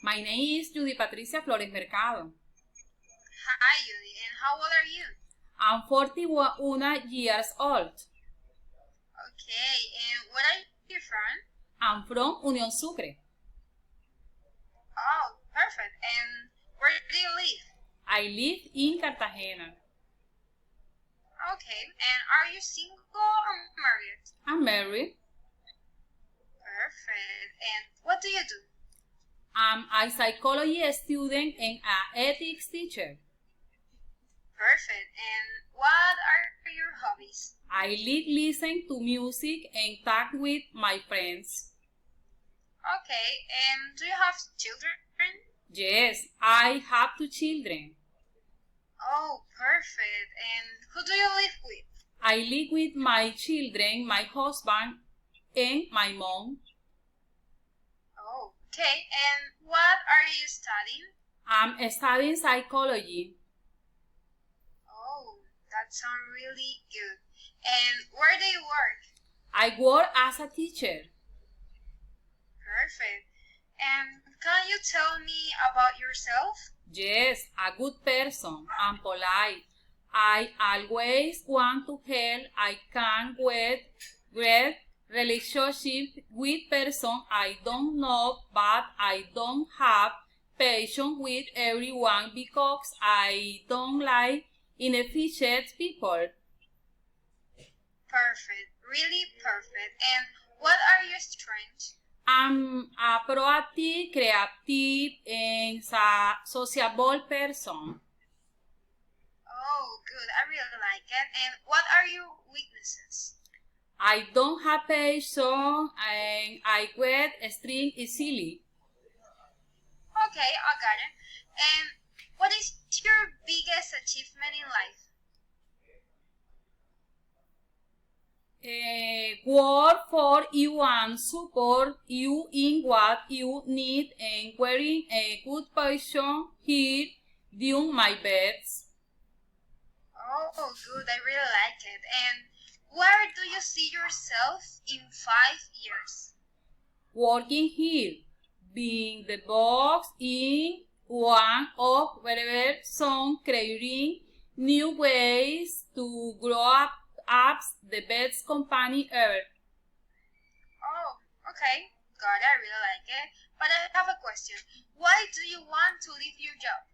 My name is Judy Patricia Flores Mercado. Hi, Judy. And how old are you? I'm 41 years old. Okay. And where are you from? I'm from Union Sucre. Oh, perfect. And where do you live? I live in Cartagena. Okay. And are you single or married? I'm married. Perfect. And what do you do? I'm a psychology student and an ethics teacher. Perfect. And what are your hobbies? I listen to music and talk with my friends. Okay. And do you have children? Yes, I have 2 children. Oh, perfect. And who do you live with? I live with my children, my husband, and my mom. Oh, okay. And what are you studying? I'm studying psychology. Oh, that sounds really good. And where do you work? I work as a teacher. Perfect. And can you tell me about yourself? Yes, a good person. I'm polite. I always want to help. I can get great relationship with person I don't know, but I don't have patience with everyone because I don't like inefficient people. Perfect. Really perfect. And what are your strengths? I'm a proactive, creative, and sociable person. Oh, good. I really like it. And what are your weaknesses? I don't have patience and I get stressed easily. Okay, I got it. And what is your biggest achievement in life? Work for you and support you in what you need and wearing a good position here doing my best. Oh, good. I really like it. And where do you see yourself in 5 years? Working here, being the boss in one of wherever some creating new ways to grow up as the best company ever. Oh, okay. Got it. I really like it. But I have a question. Why do you want to leave your job?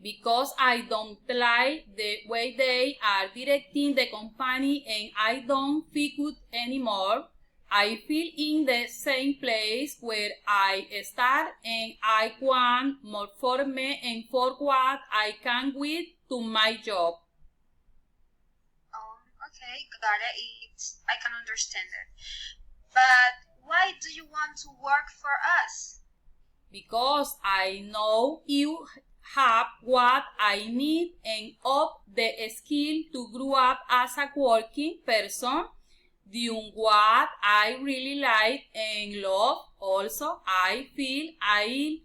Because I don't like the way they are directing the company and I don't feel good anymore. I feel in the same place where I start and I want more for me and for what I can with to my job. Oh, okay. Got it. I can understand it. But why do you want to work for us? Because I know you have what I need and of the skill to grow up as a working person, doing what I really like and love. Also, I feel I'll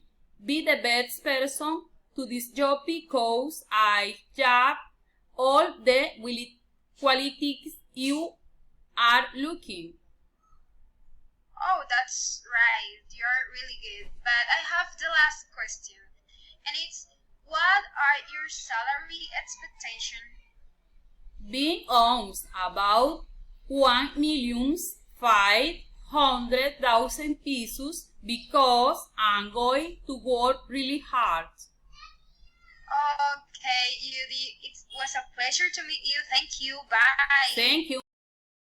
be the best person to this job because I have all the qualities you are looking. Oh, that's right. You're really good. But I have the last question. And it's, what are your salary expectations? Being honest about 1,500,000 pesos because I'm going to work really hard. Okay, Judy, it was a pleasure to meet you. Thank you. Bye. Thank you.